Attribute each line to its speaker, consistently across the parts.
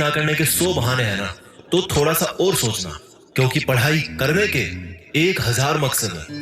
Speaker 1: ना करने के 100 बहाने हैं ना, तो थोड़ा सा और सोचना, क्योंकि पढ़ाई करने के 1000 मकसद है।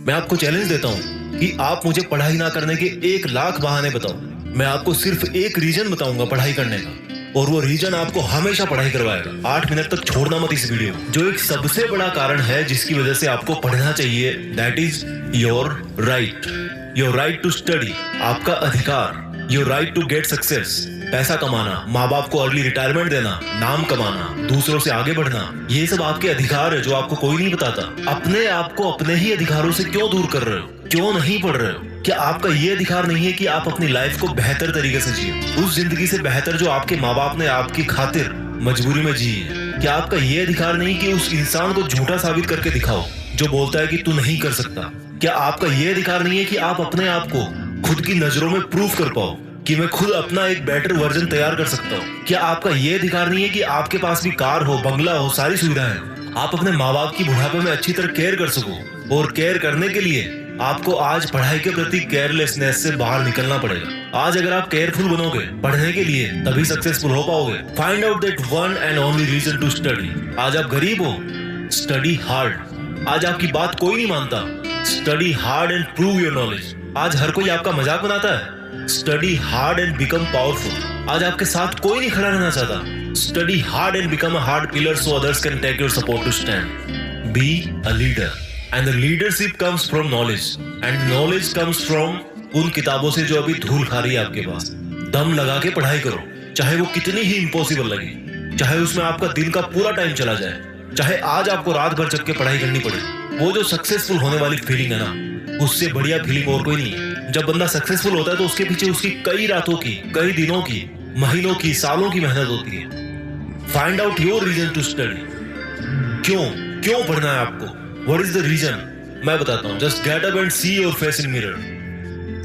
Speaker 1: मैं आपको चैलेंज देता हूँ कि आप मुझे पढ़ाई ना करने के 1,00,000 बहाने बताओ। मैं आपको सिर्फ एक रीजन बताऊंगा पढ़ाई करने का, और वो रीजन आपको हमेशा पढ़ाई करवाएगा। 8 मिनट तक छोड़ना मत इस वीडियो, जो एक सबसे बड़ा कारण है जिसकी वजह से आपको पढ़ना चाहिए। That is your right to study, आपका अधिकार। Your right to get success, पैसा कमाना, माँ बाप को अर्ली रिटायरमेंट देना, नाम कमाना, दूसरों से आगे बढ़ना, ये सब आपके अधिकार है जो आपको कोई नहीं बताता। अपने आप को अपने ही अधिकारों से क्यों दूर कर रहे हो? क्यों नहीं पढ़ रहे हो? क्या आपका ये अधिकार नहीं है कि आप अपनी लाइफ को बेहतर तरीके से जिए, उस जिंदगी से बेहतर जो आपके माँ बाप ने आपकी खातिर मजबूरी में जी है? क्या आपका ये अधिकार नहीं कि उस इंसान को झूठा साबित करके दिखाओ जो बोलता है कि तू नहीं कर सकता? क्या आपका ये अधिकार नहीं है कि आप अपने आप को खुद की नजरों में प्रूव कर पाओ कि मैं खुद अपना एक बेटर वर्जन तैयार कर सकता हूँ? क्या आपका ये अधिकार नहीं है कि आपके पास भी कार हो, बंगला हो, सारी सुविधाएं, आप अपने माँ बाप की बुढ़ापे में अच्छी तरह केयर कर सको? और केयर करने के लिए आपको आज पढ़ाई के प्रति केयरलेसनेस से बाहर निकलना पड़ेगा। आज अगर आप केयरफुल बनोगे पढ़ने के लिए, तभी सक्सेसफुल हो पाओगे। Find out that one and only reason to study. आज आप गरीब हो, स्टडी हार्ड। आज आपकी बात कोई नहीं मानता, study hard and prove your knowledge. आज हर कोई आपका मजाक बनाता है, study hard and become powerful. आज आपके साथ कोई नहीं खड़ा रहना चाहता, study hard and become a hard pillar so others can take your support to stand. Be a leader, and the leadership comes from knowledge, and knowledge comes from उन किताबों से जो अभी धूल खा रही है आपके पास। दम लगा के पढ़ाई करो, चाहे वो कितनी ही इम्पॉसिबल लगे, चाहे उसमें आपका दिन का पूरा टाइम चला जाए, चाहे आज आपको रात भर जग के पढ़ाई करनी पड़े। वो जो सक्सेसफुल होने वाली फीलिंग है ना, उससे बढ़िया फीलिंग और कोई नहीं है। जब बंदा सक्सेसफुल होता है तो उसके पीछे उसकी कई रातों की, कई दिनों की, महीनों की, सालों की मेहनत होती है। Find out your reason to study. क्यों पढ़ना है आपको? What is the reason? मैं बताता हूँ। Just get up and see your face in mirror.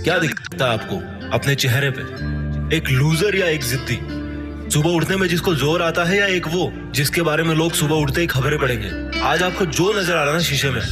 Speaker 1: क्या दिखता है आपको अपने चेहरे पे? एक लूजर या एक जिद्दी? सुबह उठने में जिसको जोर आता है, या एक वो जिसके बारे में लोग सुबह उठते ही खबरें पढ़ेंगे? आज आपको जो नजर आ रहा है ना शीशे में,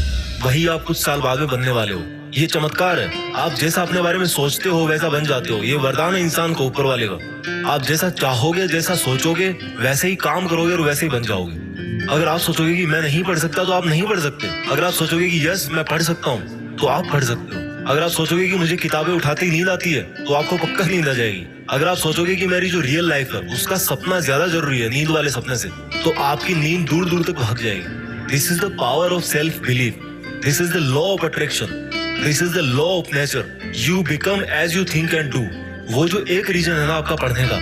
Speaker 1: वही आप कुछ साल बाद में बनने वाले हो। ये चमत्कार है। आप जैसा अपने बारे में सोचते हो वैसा बन जाते हो। ये वरदान है इंसान को ऊपर वाले का। आप जैसा चाहोगे, जैसा सोचोगे, वैसे ही काम करोगे और वैसे ही बन जाओगे। अगर आप सोचोगे कि मैं नहीं पढ़ सकता, तो आप नहीं पढ़ सकते। अगर आप सोचोगे कि यस मैं पढ़ सकता हूँ, तो आप पढ़ सकते हो। अगर आप सोचोगे कि मुझे किताबें उठाते ही नींद आती है, तो आपको पक्का नींद आ जाएगी। अगर आप सोचोगे कि मेरी जो रियल लाइफ है उसका सपना ज्यादा जरूरी है नींद वाले सपने से, तो आपकी नींद दूर दूर तक भाग जाएगी। This is the power of self belief. This is the law of attraction. This is the law of nature. You become as you think and do. वो जो एक रीजन है ना आपका पढ़ने का,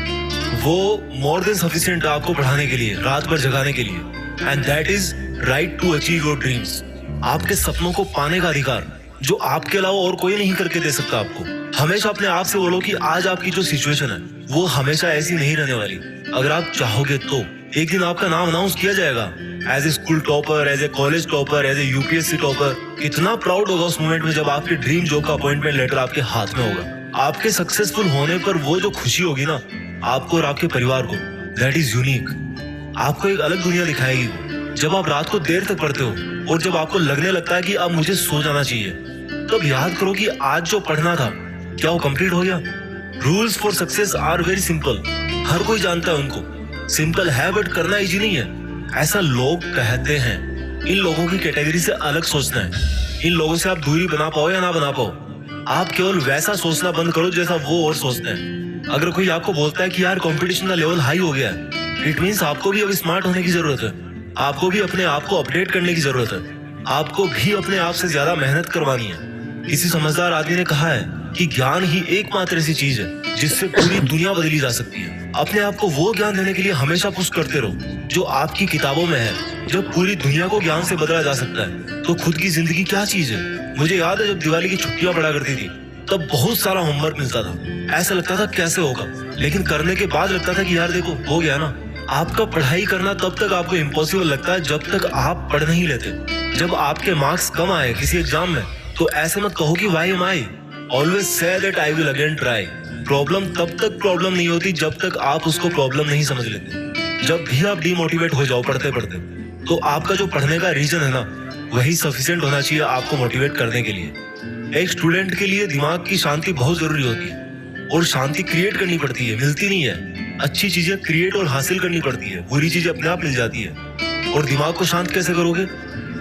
Speaker 1: वो मोर देन सफिशिएंट है आपको पढ़ाने के लिए, रात भर जगाने के लिए। And that is right to achieve your dreams. आपके सपनों को पाने का अधिकार जो आपके अलावा और कोई नहीं करके दे सकता आपको। हमेशा अपने आप से बोलो कि आज आपकी जो सिचुएशन है वो हमेशा ऐसी नहीं रहने वाली। अगर आप चाहोगे तो एक दिन आपका नाम अनाउंस किया जाएगा as a school topper, as a college topper, as a UPSC topper. कितना प्राउड होगा उस मोमेंट में जब आपके ड्रीम जॉब का अपॉइंटमेंट लेटर आपके हाथ में होगा। आपके सक्सेसफुल होने पर वो जो खुशी होगी ना आपको और आपके परिवार को, दैट इज यूनिक। आपको एक अलग दुनिया दिखाएगी वो। जब आप रात को देर तक पढ़ते हो और जब आपको लगने लगता है कि अब मुझे सो जाना चाहिए, तब याद करो कि आज जो पढ़ना था क्या वो कंप्लीट हो गया? Rules for success are very simple. हर कोई जानता है उनको। सिंपल है बट करना इजी नहीं है, ऐसा लोग कहते हैं। इन लोगों की कैटेगरी से अलग सोचना है। इन लोगों से आप दूरी बना पाओ या ना बना पाओ, आप केवल वैसा सोचना बंद करो जैसा वो और सोचते हैं। अगर कोई आपको बोलता है कि यार कंपटीशन का लेवल हाई हो गया है, इट मींस आपको भी अब स्मार्ट होने की जरूरत है। आपको भी अपने आप को अपडेट करने की जरूरत है। आपको भी अपने आप से ज्यादा मेहनत करवानी है। किसी समझदार आदमी ने कहा है कि ज्ञान ही एकमात्र ऐसी चीज है जिससे पूरी दुनिया बदली जा सकती है। अपने आप को वो ज्ञान देने के लिए हमेशा पुश करते रहो जो आपकी किताबों में है। जब पूरी दुनिया को ज्ञान से बदला जा सकता है तो खुद की जिंदगी क्या चीज है? मुझे याद है जब दिवाली की छुट्टियां पड़ा करती थी, तब बहुत सारा होमवर्क मिलता था। ऐसा लगता था कैसे होगा, लेकिन करने के बाद लगता था कि यार देखो हो गया ना। आपका पढ़ाई करना तब तक आपको इम्पॉसिबल लगता है जब तक आप पढ़ नहीं लेते। जब आपके मार्क्स कम आए किसी एग्जाम में, तो ऐसे मत कहो कि why am I. Always say that I will again try. Problem तब तक प्रॉब्लम नहीं होती जब तक आप उसको प्रॉब्लम नहीं समझ लेते। जब भी आप डिमोटिवेट हो जाओ पढ़ते पढ़ते, तो आपका जो पढ़ने का रीजन है ना, वही सफिशिएंट होना चाहिए आपको मोटिवेट करने के लिए। एक स्टूडेंट के लिए दिमाग की शांति बहुत जरूरी होती है, और शांति क्रिएट करनी पड़ती है, मिलती नहीं है। अच्छी चीजें क्रिएट और हासिल करनी पड़ती है, बुरी चीजें अपने आप मिल जाती है। और दिमाग को शांत कैसे करोगे?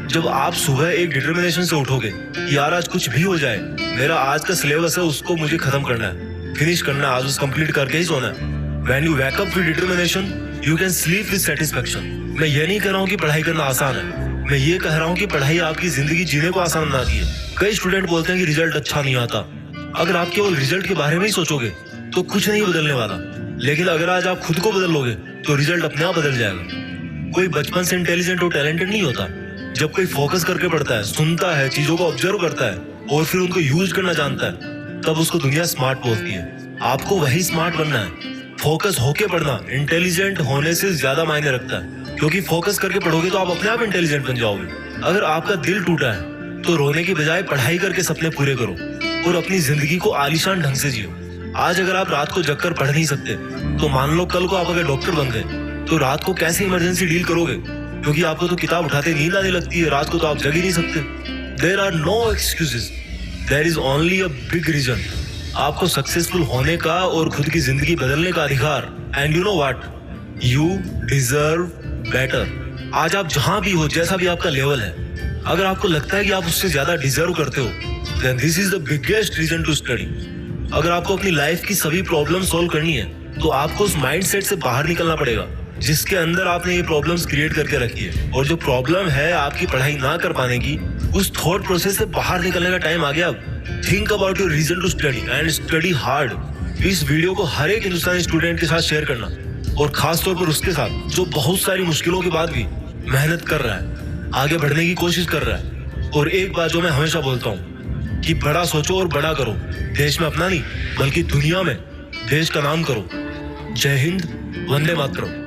Speaker 1: जब आप सुबह एक डिटर्मिनेशन से उठोगे कि यार आज कुछ भी हो जाए, मेरा आज का सिलेबस है उसको मुझे खत्म करना है, फिनिश करना है, आज उस कंप्लीट करके ही सोना है। When you wake up with determination, you can sleep with satisfaction. मैं ये नहीं कह रहा हूँ कि पढ़ाई करना आसान है, मैं ये कह रहा हूँ कि पढ़ाई आपकी जिंदगी जीने को आसान बनाती है। कई स्टूडेंट बोलते हैं कि रिजल्ट अच्छा नहीं आता। अगर आप केवल रिजल्ट के बारे में ही सोचोगे तो कुछ नहीं बदलने वाला, लेकिन अगर आज आप खुद को बदल लोगे तो रिजल्ट अपने आप बदल जाएगा। कोई बचपन से इंटेलिजेंट और टैलेंटेड नहीं होता। जब कोई फोकस करके पढ़ता है, सुनता है, चीजों को ऑब्जर्व करता है और फिर उनको यूज करना जानता है, तब उसको दुनिया स्मार्ट बोलती है। आपको वही स्मार्ट बनना है। फोकस होके पढ़ना इंटेलिजेंट होने से ज्यादा मायने रखता है, क्योंकि फोकस करके पढ़ोगे तो आप अपने आप इंटेलिजेंट बन जाओगे। अगर आपका दिल टूटा है तो रोने की बजाय पढ़ाई करके सपने पूरे करो और अपनी जिंदगी को आलीशान ढंग से जियो। आज अगर आप रात को जगकर पढ़ नहीं सकते तो मान लो कल को आप अगर डॉक्टर बन गए तो रात को कैसे इमरजेंसी डील करोगे? क्योंकि आपको तो किताब उठाते नींद आने लगती है, रात को तो आप जग ही नहीं सकते। There are no excuses, there is only a big reason. आपको सक्सेसफुल होने का और खुद की जिंदगी बदलने का अधिकार। And you know what, you deserve better. आज आप जहां भी हो, जैसा भी आपका लेवल है, अगर आपको लगता है कि आप उससे ज्यादा डिजर्व करते हो, then this is the biggest reason to study. अगर आपको अपनी लाइफ की सभी प्रॉब्लम सॉल्व करनी है तो आपको उस माइंडसेट से बाहर निकलना पड़ेगा जिसके अंदर आपने ये प्रॉब्लम्स क्रिएट करके रखी है। और जो प्रॉब्लम है आपकी पढ़ाई ना कर पाने की, उस थॉट प्रोसेस से बाहर निकलने का टाइम आ गया अब। Think about your reason to study and study hard. इस वीडियो को हर एक हिंदुस्तानी स्टूडेंट के साथ शेयर करना, और खास तौर पर उसके साथ जो बहुत सारी मुश्किलों के बाद भी मेहनत कर रहा है, आगे बढ़ने की कोशिश कर रहा है। और एक बात जो मैं हमेशा बोलता हूँ कि बड़ा सोचो और बड़ा करो। देश में अपना नहीं बल्कि दुनिया में देश का नाम करो। जय हिंद, वंदे मातरम।